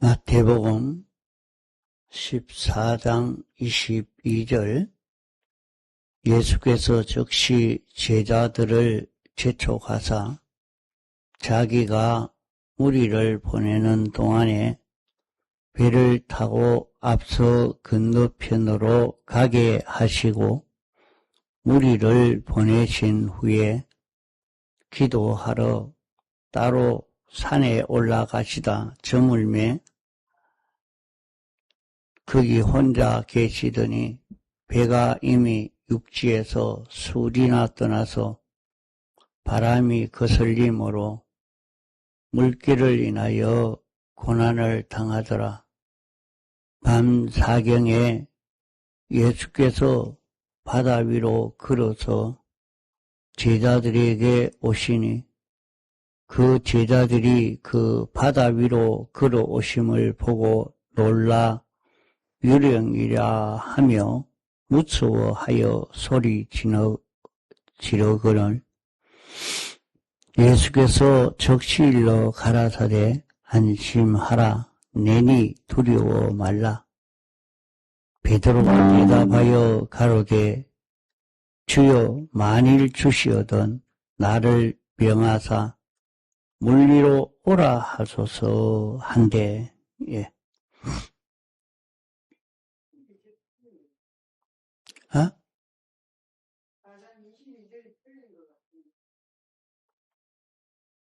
마태복음 14장 22절 예수께서 즉시 제자들을 재촉하사 자기가 무리를 보내는 동안에 배를 타고 앞서 건너편으로 가게 하시고 무리를 보내신 후에 기도하러 따로 산에 올라가시다 저물매 거기 혼자 계시더니 배가 이미 육지에서 수리나 떠나서 바람이 거슬림으로 물길을 인하여 고난을 당하더라. 밤 사경에 예수께서 바다 위로 걸어서 제자들에게 오시니 그 제자들이 그 바다 위로 걸어오심을 보고 놀라 유령이라 하며 무서워하여 소리 지르거늘 예수께서 적시일러 가라사대 안심하라 내니 두려워 말라. 베드로가 대답하여 가로되 주여 만일 주시어던 나를 명하사 물 위로 오라 하소서 한데 예.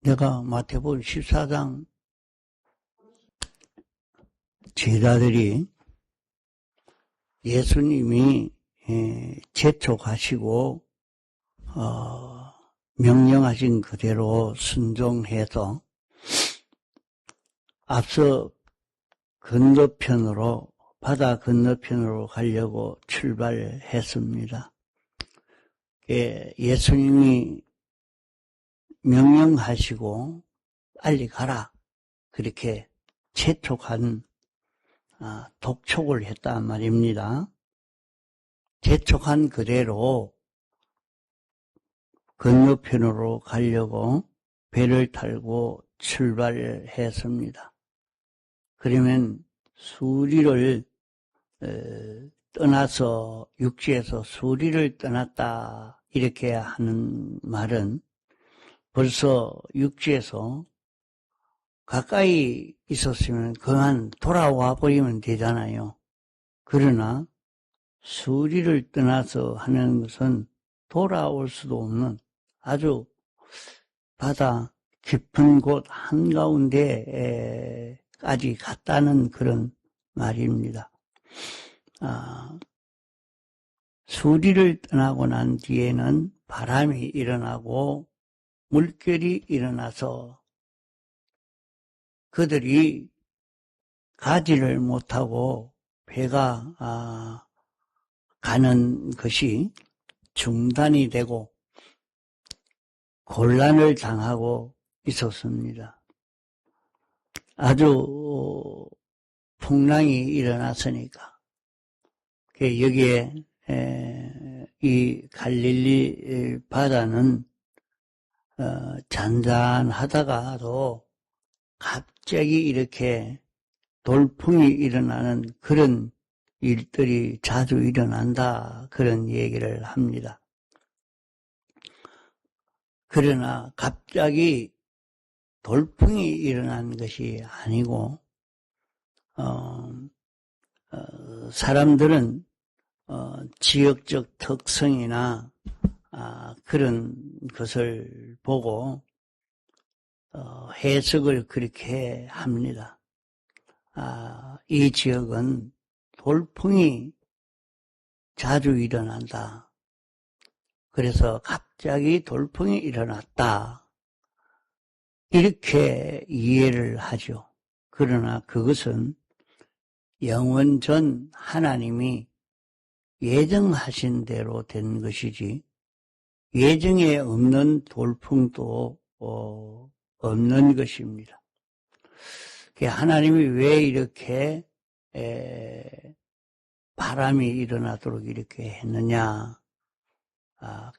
내가 마태복음 14장 제자들이 예수님이 재촉하시고 명령하신 그대로 순종해서 앞서 건너편으로 바다 건너편으로 가려고 출발했습니다. 예수님이 명령하시고 빨리 가라 그렇게 재촉한 독촉을 했단 말입니다. 재촉한 그대로 건너편으로 가려고 배를 타고 출발을 했습니다. 그러면 수리를 떠나서 육지에서 수리를 떠났다 이렇게 하는 말은 벌써 육지에서 가까이 있었으면 그만 돌아와 버리면 되잖아요. 그러나 수리를 떠나서 하는 것은 돌아올 수도 없는 아주 바다 깊은 곳 한가운데까지 갔다는 그런 말입니다. 수리를 떠나고 난 뒤에는 바람이 일어나고 물결이 일어나서 그들이 가지를 못하고 배가 가는 것이 중단이 되고 곤란을 당하고 있었습니다. 아주 풍랑이 일어났으니까 여기에 이 갈릴리 바다는 잔잔하다가도 갑자기 이렇게 돌풍이 일어나는 그런 일들이 자주 일어난다 그런 얘기를 합니다. 그러나 갑자기 돌풍이 일어난 것이 아니고 사람들은 지역적 특성이나 그런 것을 보고 해석을 그렇게 합니다. 이 지역은 돌풍이 자주 일어난다. 그래서 갑자기 돌풍이 일어났다. 이렇게 이해를 하죠. 그러나 그것은 영원 전 하나님이 예정하신 대로 된 것이지 예정에 없는 돌풍도 없는 것입니다. 하나님이 왜 이렇게 바람이 일어나도록 이렇게 했느냐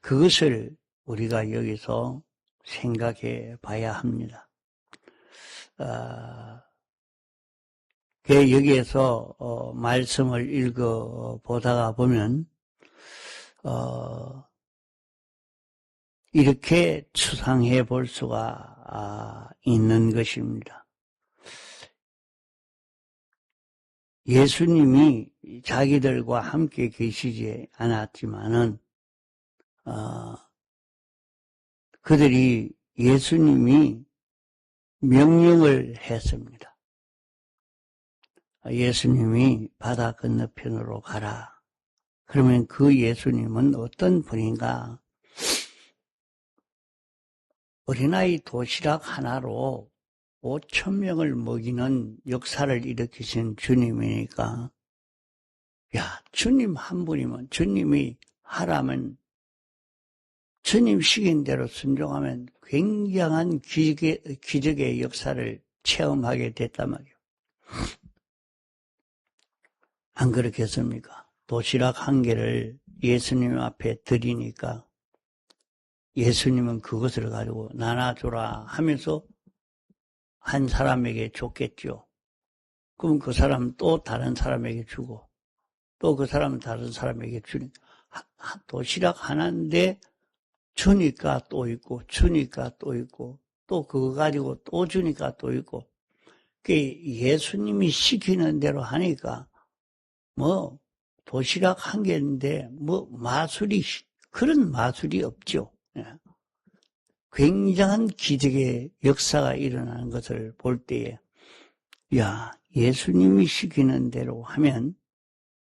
그것을 우리가 여기서 생각해 봐야 합니다. 여기에서 말씀을 읽어 보다가 보면 이렇게 추상해 볼 수가 있는 것입니다. 예수님이 자기들과 함께 계시지 않았지만은 그들이 예수님이 명령을 했습니다. 예수님이 바다 건너편으로 가라. 그러면 그 예수님은 어떤 분인가? 어린아이 도시락 하나로 5,000명을 먹이는 역사를 일으키신 주님이니까, 야, 주님 한 분이면, 주님이 하라면, 주님 시킨 대로 순종하면 굉장한 기적의 역사를 체험하게 됐단 말이에요. 안 그렇겠습니까? 도시락 한 개를 예수님 앞에 드리니까 예수님은 그것을 가지고 나눠주라 하면서 한 사람에게 줬겠죠. 그럼 그 사람은 또 다른 사람에게 주고 또 그 사람은 다른 사람에게 주니까 도시락 하나인데 주니까 또 있고 주니까 또 있고 또 그거 가지고 또 주니까 또 있고 예수님이 시키는 대로 하니까 뭐 도시락 한 개인데 뭐 마술이 그런 마술이 없죠. 굉장한 기적의 역사가 일어나는 것을 볼 때에 야, 예수님이 시키는 대로 하면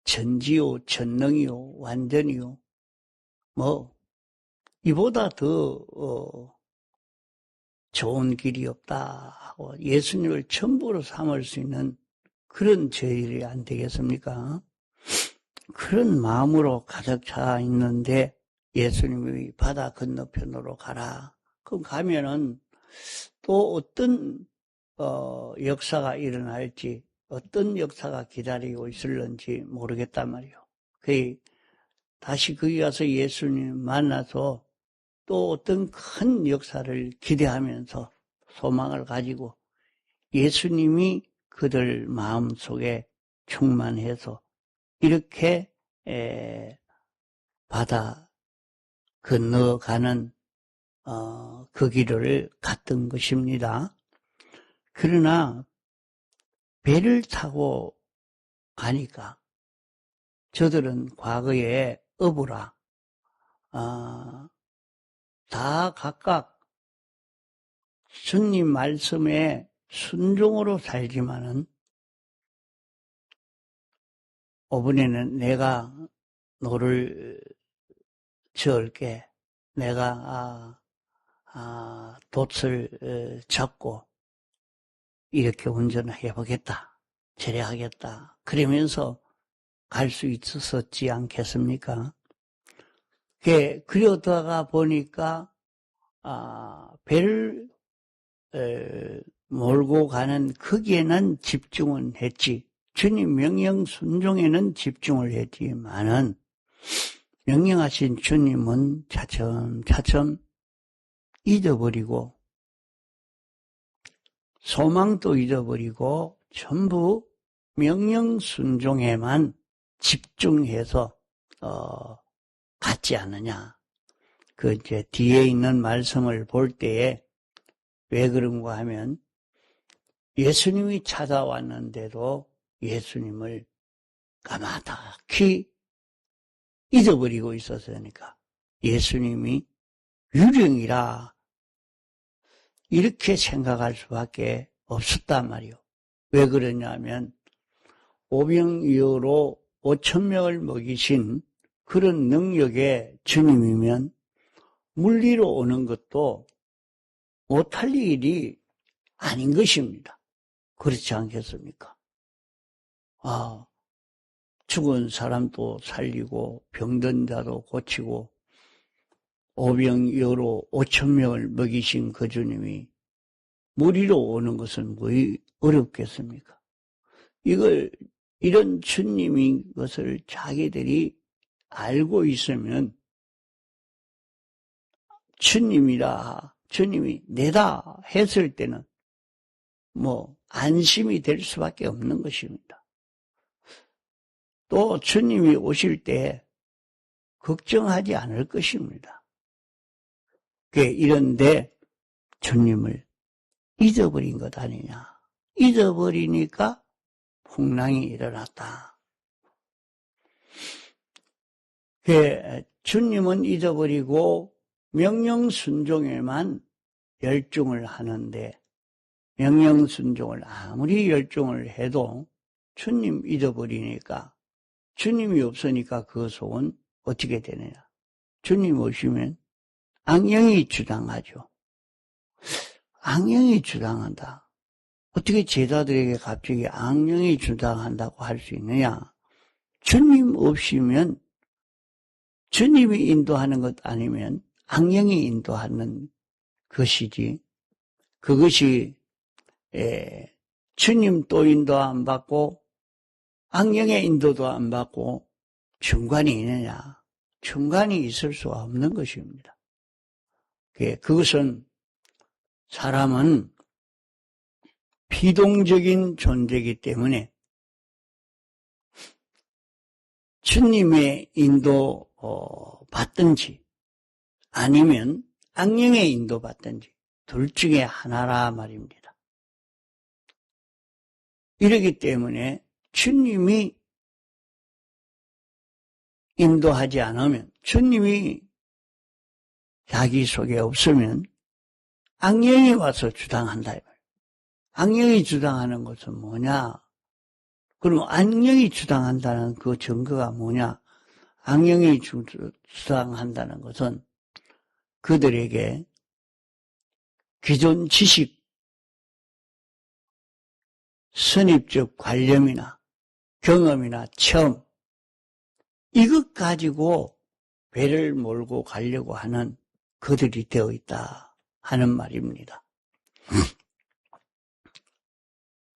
전지요, 전능이요, 완전이요, 뭐 이보다 더 좋은 길이 없다 하고 예수님을 전부로 삼을 수 있는 그런 저희들이 안 되겠습니까? 그런 마음으로 가득 차 있는데 예수님이 바다 건너편으로 가라. 그럼 가면은 또 어떤 역사가 일어날지 어떤 역사가 기다리고 있을런지 모르겠단 말이에요. 다시 거기 가서 예수님 만나서 또 어떤 큰 역사를 기대하면서 소망을 가지고 예수님이 그들 마음속에 충만해서 이렇게 바다 건너가는 그 길을 갔던 것입니다. 그러나 배를 타고 가니까 저들은 과거에 어부라 다 각각 주님 말씀에 순종으로 살지만은 오번에는 내가 노를 저을게 내가 돛을 잡고 이렇게 운전을 해보겠다 저래 하겠다 그러면서 갈 수 있었지 않겠습니까? 그러다가 보니까 배를 몰고 가는 거기에는 집중은 했지 주님 명령 순종에는 집중을 했지만은 명령하신 주님은 차츰차츰 잊어버리고 소망도 잊어버리고 전부 명령 순종에만 집중해서 갔지 않느냐. 이제 뒤에 있는 말씀을 볼 때에 왜 그런가 하면 예수님이 찾아왔는데도 예수님을 까마득히 잊어버리고 있었으니까 예수님이 유령이라 이렇게 생각할 수밖에 없었단 말이요. 왜 그러냐면 오병이어로 5,000명을 먹이신 그런 능력의 주님이면 물리로 오는 것도 못할 일이 아닌 것입니다. 그렇지 않겠습니까? 죽은 사람도 살리고 병든 자도 고치고 오병이어로 5,000명을 먹이신 그 주님이 무리로 오는 것은 뭐 어렵겠습니까? 이런 주님인 것을 자기들이 알고 있으면 주님이 내다 했을 때는 안심이 될 수밖에 없는 것입니다. 또 주님이 오실 때 걱정하지 않을 것입니다. 이런데 주님을 잊어버린 것 아니냐. 잊어버리니까 풍랑이 일어났다. 주님은 잊어버리고 명령 순종에만 열중을 하는데 명령 순종을 아무리 열중을 해도 주님 잊어버리니까 주님이 없으니까 그 속은 어떻게 되느냐. 주님 오시면 악령이 주장하죠. 악령이 주장한다. 어떻게 제자들에게 갑자기 악령이 주장한다고 할 수 있느냐. 주님 없이면 주님이 인도하는 것 아니면 악령이 인도하는 것이지. 그것이 주님 또 인도 안 받고 악령의 인도도 안 받고 중간이 있느냐. 중간이 있을 수가 없는 것입니다. 그것은 사람은 비동적인 존재이기 때문에 주님의 인도 받든지 아니면 악령의 인도 받든지 둘 중에 하나라 말입니다. 이러기 때문에 주님이 인도하지 않으면 주님이 자기 속에 없으면 악령이 와서 주장한다. 악령이 주장하는 것은 뭐냐? 그럼 악령이 주장한다는 그 증거가 뭐냐? 악령이 주장한다는 것은 그들에게 기존 지식, 선입적 관념이나 경험이나 체험 이것 가지고 배를 몰고 가려고 하는 그들이 되어 있다 하는 말입니다.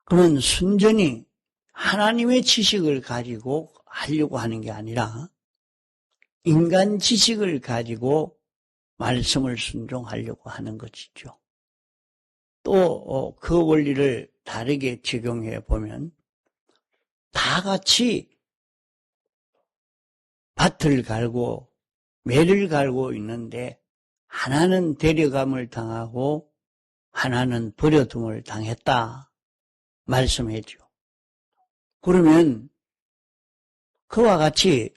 그러면 순전히 하나님의 지식을 가지고 하려고 하는 게 아니라 인간 지식을 가지고 말씀을 순종하려고 하는 것이죠. 또 그 원리를 다르게 적용해 보면 다 같이 밭을 갈고 매를 갈고 있는데 하나는 데려감을 당하고 하나는 버려둠을 당했다 말씀했죠. 그러면 그와 같이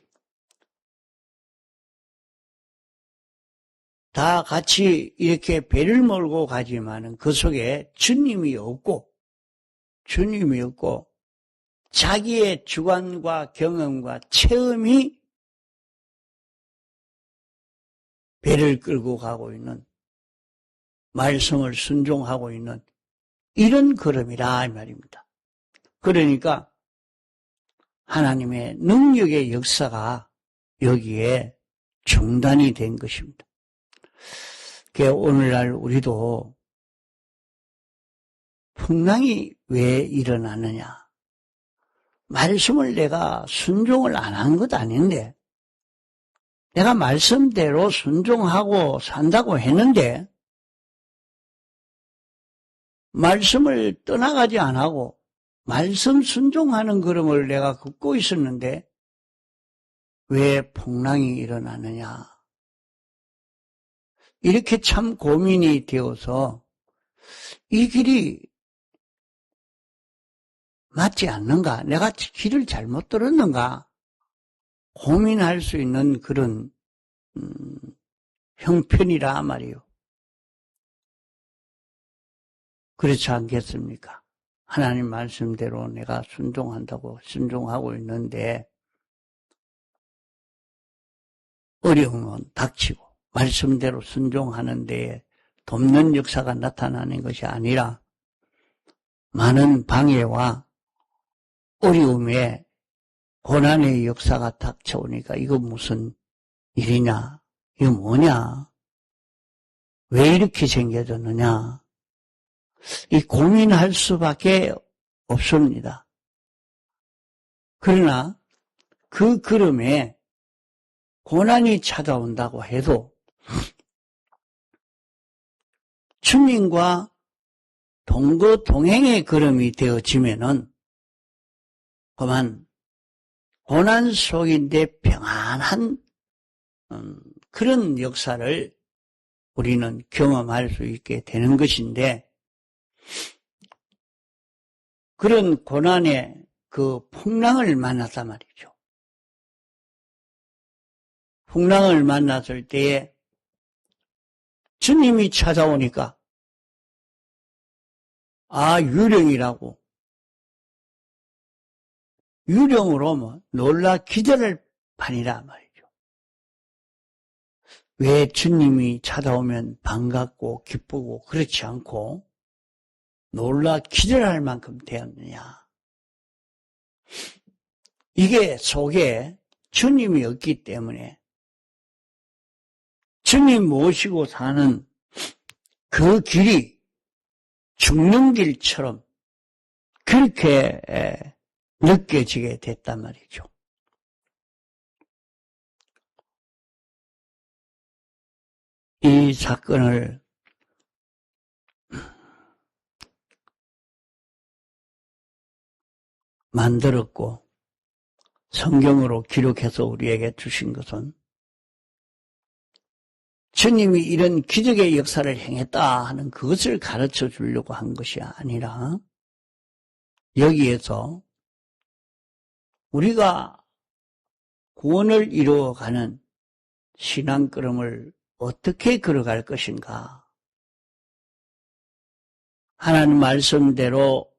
다 같이 이렇게 배를 몰고 가지만은 그 속에 주님이 없고 자기의 주관과 경험과 체험이 배를 끌고 가고 있는 말씀을 순종하고 있는 이런 걸음이라 이 말입니다. 그러니까 하나님의 능력의 역사가 여기에 중단이 된 것입니다. 오늘날 우리도 풍랑이 왜 일어나느냐? 말씀을 내가 순종을 안 한 것 아닌데 내가 말씀대로 순종하고 산다고 했는데 말씀을 떠나가지 안 하고 말씀 순종하는 걸음을 내가 걷고 있었는데 왜 풍랑이 일어나느냐? 이렇게 참 고민이 되어서 이 길이 맞지 않는가? 내가 길을 잘못 들었는가? 고민할 수 있는 그런 형편이라 말이요. 그렇지 않겠습니까? 하나님 말씀대로 내가 순종하고 있는데 어려움은 닥치고 말씀대로 순종하는 데에 돕는 역사가 나타나는 것이 아니라 많은 방해와 어려움에 고난의 역사가 닥쳐오니까 이거 무슨 일이냐? 이거 뭐냐? 왜 이렇게 생겨졌느냐? 이 고민할 수밖에 없습니다. 그러나 그 걸음에 고난이 찾아온다고 해도 주님과 동거동행의 걸음이 되어지면은 그만 고난 속인데 평안한 그런 역사를 우리는 경험할 수 있게 되는 것인데, 그런 고난의 그 풍랑을 만났단 말이죠. 풍랑을 만났을 때에 주님이 찾아오니까 유령이라고, 유령으로 뭐 놀라 기절할 판이라 말이죠. 왜 주님이 찾아오면 반갑고 기쁘고 그렇지 않고 놀라 기절할 만큼 되었느냐. 이게 속에 주님이 없기 때문에 주님 모시고 사는 그 길이 죽는 길처럼 그렇게 느껴지게 됐단 말이죠. 이 사건을 만들었고 성경으로 기록해서 우리에게 주신 것은 주님이 이런 기적의 역사를 행했다 하는 그것을 가르쳐 주려고 한 것이 아니라, 여기에서 우리가 구원을 이루어가는 신앙걸음을 어떻게 걸어갈 것인가, 하나님 말씀대로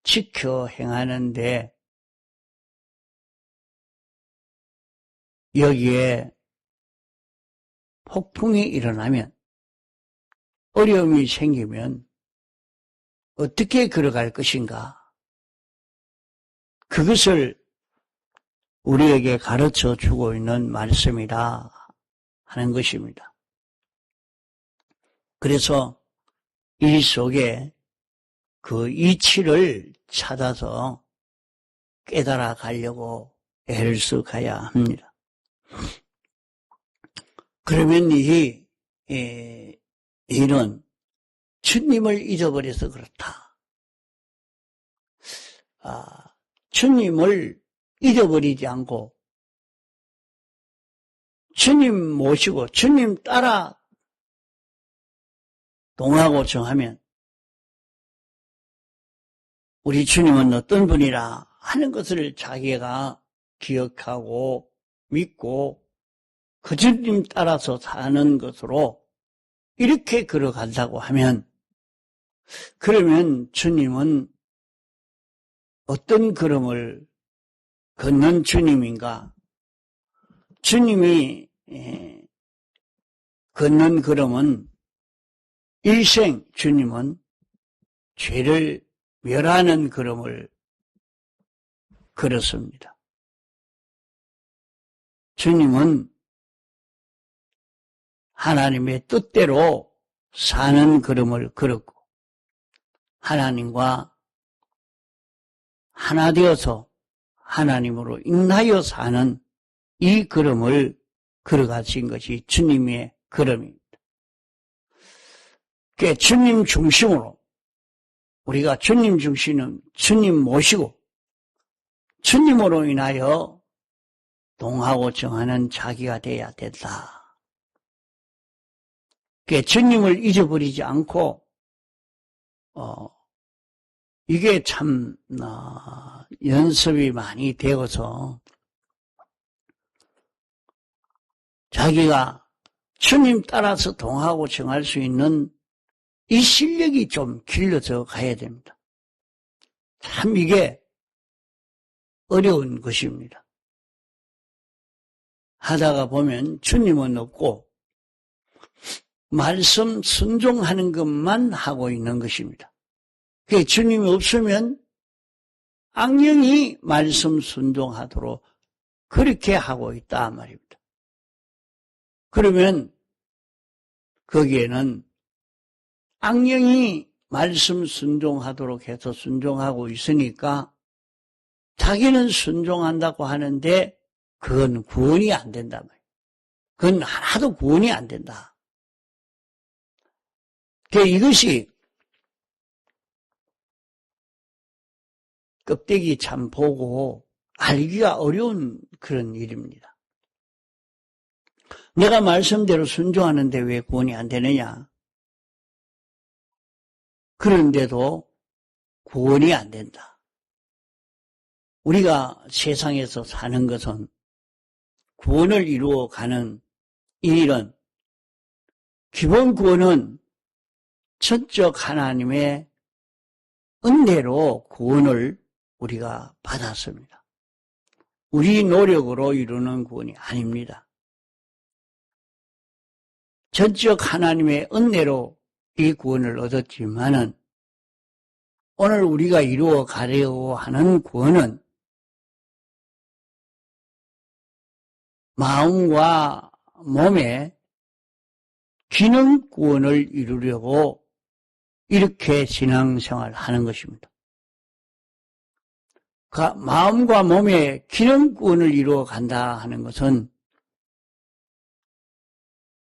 지켜 행하는데 여기에 폭풍이 일어나면, 어려움이 생기면 어떻게 걸어갈 것인가, 그것을 우리에게 가르쳐 주고 있는 말씀이라 하는 것입니다. 그래서 이 속에 그 이치를 찾아서 깨달아 가려고 애를 써가야 합니다. 그러면 이는 주님을 잊어버려서 그렇다. 주님을 잊어버리지 않고 주님 모시고 주님 따라 동하고 정하면 우리 주님은 어떤 분이라 하는 것을 자기가 기억하고 믿고 그 주님 따라서 사는 것으로 이렇게 걸어간다고 하면, 그러면 주님은 어떤 걸음을 걷는 주님인가? 주님이 걷는 걸음은 일생 주님은 죄를 멸하는 걸음을 걸었습니다. 주님은 하나님의 뜻대로 사는 걸음을 걸었고, 하나님과 하나 되어서 하나님으로 인하여 사는 이 걸음을 걸어가신 것이 주님의 걸음입니다. 그러니까 주님 중심으로, 우리가 주님 중심은 주님 모시고 주님으로 인하여 동하고 정하는 자기가 되어야 된다. 그러니까 주님을 잊어버리지 않고 이게 참 연습이 많이 되어서 자기가 주님 따라서 동하고 정할 수 있는 이 실력이 좀 길러져 가야 됩니다. 참 이게 어려운 것입니다. 하다가 보면 주님은 없고 말씀 순종하는 것만 하고 있는 것입니다. 그게 주님이 없으면 악령이 말씀 순종하도록 그렇게 하고 있다 말입니다. 그러면 거기에는 악령이 말씀 순종하도록 해서 순종하고 있으니까 자기는 순종한다고 하는데 그건 구원이 안 된다 말이에요. 그건 하나도 구원이 안 된다. 이것이 껍데기 참 보고 알기가 어려운 그런 일입니다. 내가 말씀대로 순종하는데 왜 구원이 안 되느냐? 그런데도 구원이 안 된다. 우리가 세상에서 사는 것은 구원을 이루어가는 이 일은 기본 구원은 전적 하나님의 은혜로 구원을 우리가 받았습니다. 우리 노력으로 이루는 구원이 아닙니다. 전적 하나님의 은혜로 이 구원을 얻었지만은 오늘 우리가 이루어 가려고 하는 구원은 마음과 몸의 기능 구원을 이루려고 이렇게 신앙생활을 하는 것입니다. 마음과 몸의 기능 구원을 이루어 간다 하는 것은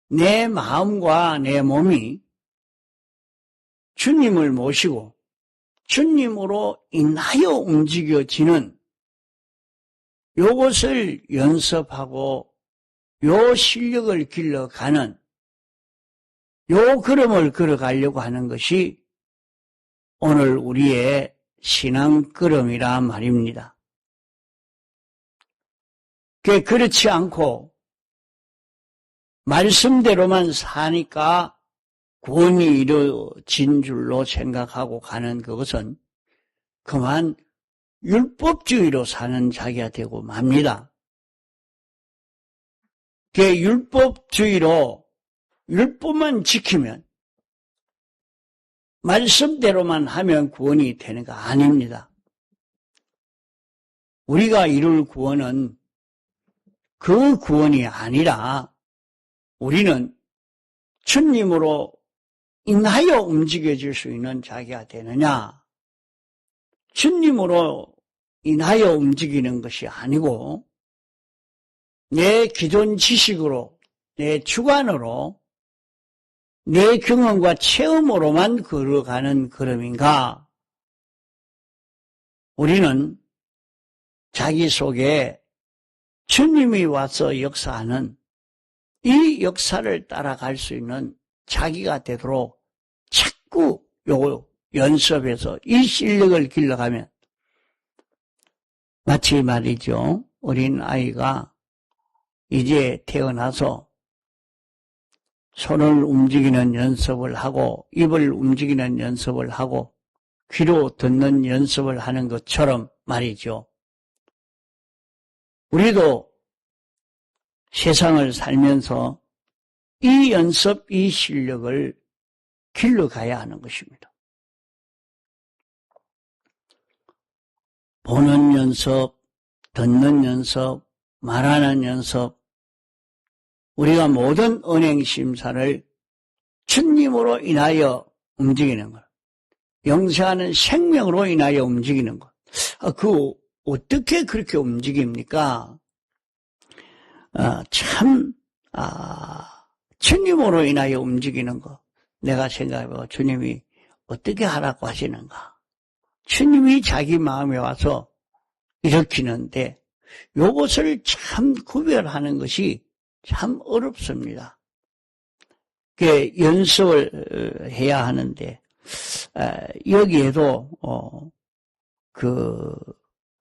내 마음과 내 몸이 주님을 모시고 주님으로 인하여 움직여지는 요것을 연습하고 요 실력을 길러가는 요 걸음을 걸어가려고 하는 것이 오늘 우리의 신앙 걸음이라 말입니다. 그렇지 않고 말씀대로만 사니까 구원이 이루어진 줄로 생각하고 가는 그것은 그만 율법주의로 사는 자기가 되고 맙니다. 율법주의로 율법만 지키면 말씀대로만 하면 구원이 되는 거 아닙니다. 우리가 이룰 구원은 그 구원이 아니라 우리는 주님으로 인하여 움직여질 수 있는 자기가 되느냐? 주님으로 인하여 움직이는 것이 아니고 내 기존 지식으로, 내 주관으로, 내 경험과 체험으로만 걸어가는 걸음인가? 우리는 자기 속에 주님이 와서 역사하는 이 역사를 따라갈 수 있는 자기가 되도록 자꾸 요 연습해서 이 실력을 길러가면 마치 말이죠. 어린 아이가 이제 태어나서 손을 움직이는 연습을 하고 입을 움직이는 연습을 하고 귀로 듣는 연습을 하는 것처럼 말이죠. 우리도 세상을 살면서 이 연습, 이 실력을 길러가야 하는 것입니다. 보는 연습, 듣는 연습, 말하는 연습, 우리가 모든 언행심사를 주님으로 인하여 움직이는 것, 영생하는 생명으로 인하여 움직이는 것. 어떻게 그렇게 움직입니까? 주님으로 인하여 움직이는 것. 내가 생각해보고 주님이 어떻게 하라고 하시는가. 주님이 자기 마음에 와서 일으키는데 요것을 참 구별하는 것이 참 어렵습니다. 연습을 해야 하는데 여기에도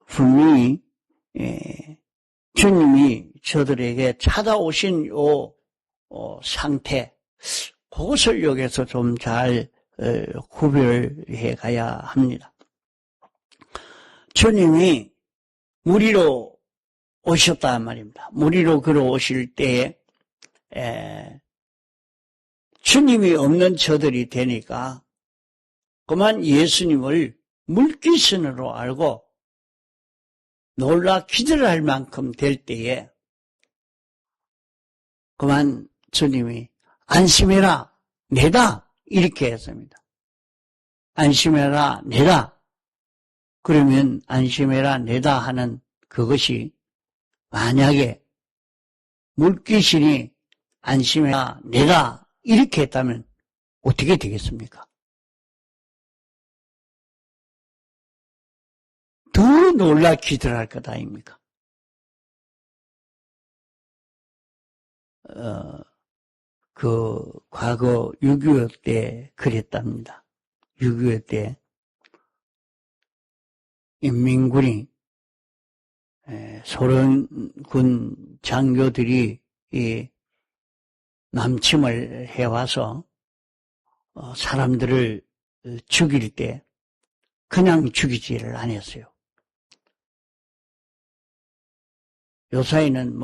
분명히 주님이 저들에게 찾아오신 요 상태, 그것을 여기서 좀 잘 구별해 가야 합니다. 주님이 무리로 오셨단 말입니다. 무리로 걸어오실 때에 주님이 없는 저들이 되니까 그만 예수님을 물귀신으로 알고 놀라 기절할 만큼 될 때에 그만 주님이 안심해라, 내다 이렇게 했습니다. 안심해라, 내다. 그러면 안심해라, 내다 하는 그것이 만약에 물귀신이 안심해라, 내다 이렇게 했다면 어떻게 되겠습니까? 더 놀라 기절할 것 아닙니까? 과거 6.25 때 그랬답니다. 6.25 때 인민군이 소련군 장교들이 이 남침을 해와서 사람들을 죽일 때 그냥 죽이지를 않았어요. 요사이는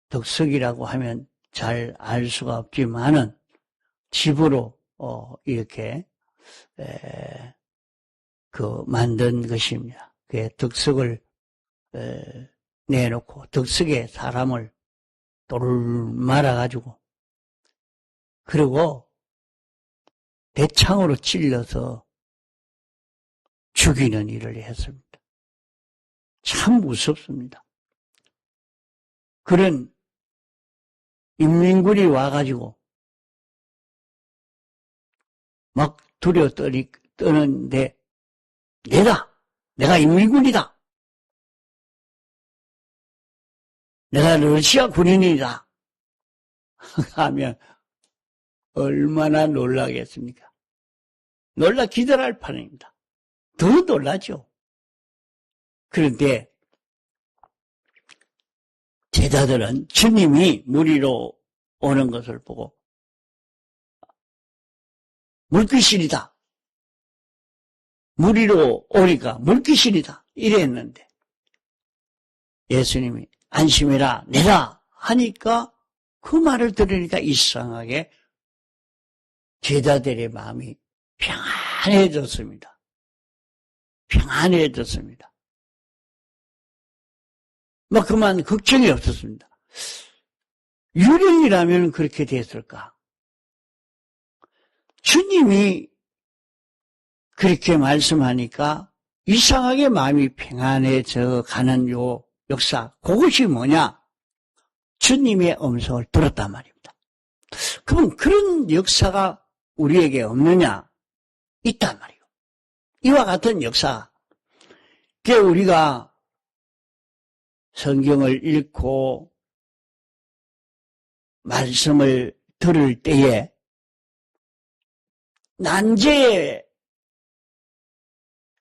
덕석이라고 하면 잘 알 수가 없지만은 집으로 이렇게 만든 것입니다. 그 덕석을 내놓고 덕석에 사람을 돌을 말아가지고 그리고 대창으로 찔러서 죽이는 일을 했습니다. 참 무섭습니다. 그런 인민군이 와가지고 막 두려워 떠는데 내가 인민군이다. 내가 러시아 군인이다. 하면 얼마나 놀라겠습니까? 놀라 기절할 판입니다. 더 놀라죠. 그런데 제자들은 주님이 물 위로 오는 것을 보고 물귀신이다. 물 위로 오니까 물귀신이다. 이랬는데 예수님이 안심해라 내라 하니까 그 말을 들으니까 이상하게 제자들의 마음이 평안해졌습니다. 평안해졌습니다. 그만 걱정이 없었습니다. 유령이라면 그렇게 됐을까? 주님이 그렇게 말씀하니까 이상하게 마음이 평안해져 가는 요 역사, 그것이 뭐냐? 주님의 음성을 들었단 말입니다. 그럼 그런 역사가 우리에게 없느냐? 있단 말이에요. 이와 같은 역사. 우리가 성경을 읽고 말씀을 들을 때에 난제의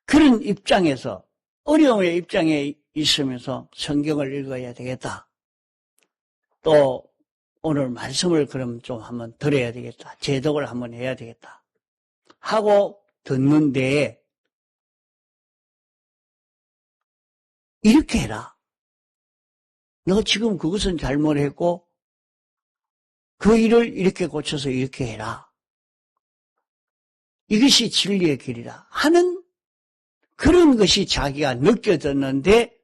그런 입장에서 어려움의 입장에 있으면서 성경을 읽어야 되겠다. 또 오늘 말씀을 그럼 좀 한번 들어야 되겠다. 제독을 한번 해야 되겠다. 하고 듣는 데에 이렇게 해라. 너 지금 그것은 잘못했고 그 일을 이렇게 고쳐서 이렇게 해라. 이것이 진리의 길이다 하는 그런 것이 자기가 느껴졌는데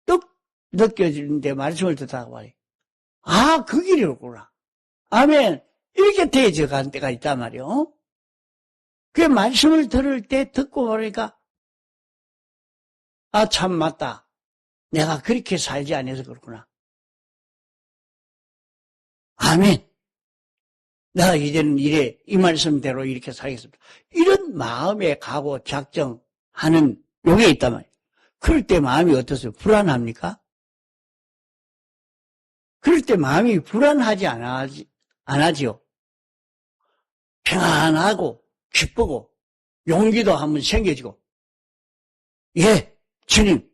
뚝 느껴지는데 말씀을 듣다가 말이에요. 아, 그 길이었구나. 아멘. 이렇게 되어져 간 때가 있단 말이에요. 그 말씀을 들을 때 듣고 보니까 아, 참 맞다. 내가 그렇게 살지 않아서 그렇구나. 아멘. 내가 이제는 이 말씀대로 이렇게 살겠습니다. 이런 마음에 각오, 작정하는 요게 있단 말이에요. 그럴 때 마음이 어떠세요? 불안합니까? 그럴 때 마음이 불안하지 않아지요. 평안하고 기쁘고 용기도 한번 생겨지고 예, 주님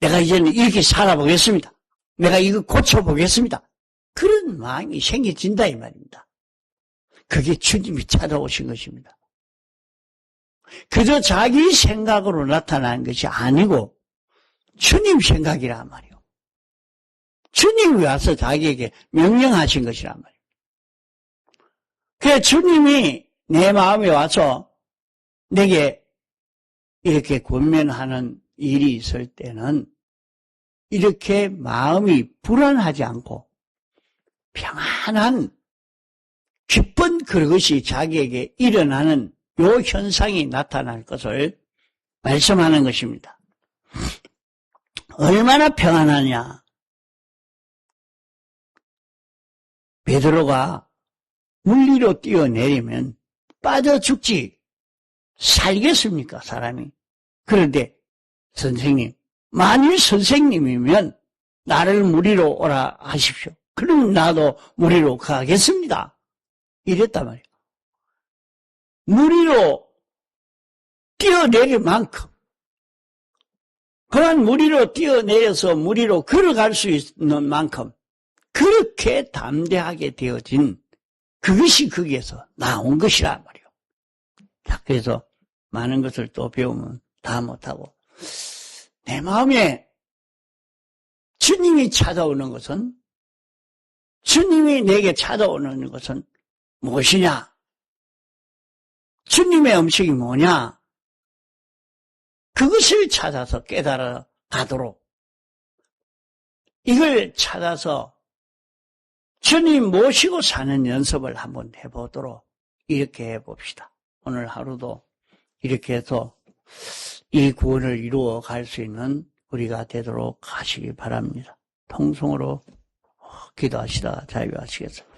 내가 이제는 이렇게 살아보겠습니다. 내가 이거 고쳐보겠습니다. 그런 마음이 생겨진다 이 말입니다. 그게 주님이 찾아오신 것입니다. 그저 자기 생각으로 나타나는 것이 아니고 주님 생각이란 말이에요. 주님이 와서 자기에게 명령하신 것이란 말이에요. 그래서 주님이 내 마음에 와서 내게 이렇게 권면하는 일이 있을 때는 이렇게 마음이 불안하지 않고 평안한 기쁜 그것이 자기에게 일어나는 요 현상이 나타날 것을 말씀하는 것입니다. 얼마나 평안하냐? 베드로가 물 위로 뛰어내리면 빠져 죽지. 살겠습니까, 사람이? 그런데 선생님, 만일 선생님이면 나를 무리로 오라 하십시오. 그럼 나도 무리로 가겠습니다. 이랬단 말이에요. 무리로 뛰어내릴 만큼, 그런 무리로 뛰어내려서 무리로 걸어갈 수 있는 만큼 그렇게 담대하게 되어진 그것이 거기에서 나온 것이란 말이에요. 자, 그래서 많은 것을 또 배우면 다 못하고, 내 마음에 주님이 찾아오는 것은, 주님이 내게 찾아오는 것은 무엇이냐? 주님의 음식이 뭐냐? 그것을 찾아서 깨달아 가도록, 이걸 찾아서 주님 모시고 사는 연습을 한번 해보도록 이렇게 해봅시다. 오늘 하루도 이렇게 해서 이 구원을 이루어 갈 수 있는 우리가 되도록 하시기 바랍니다. 통성으로 기도하시다가 자유하시겠습니다.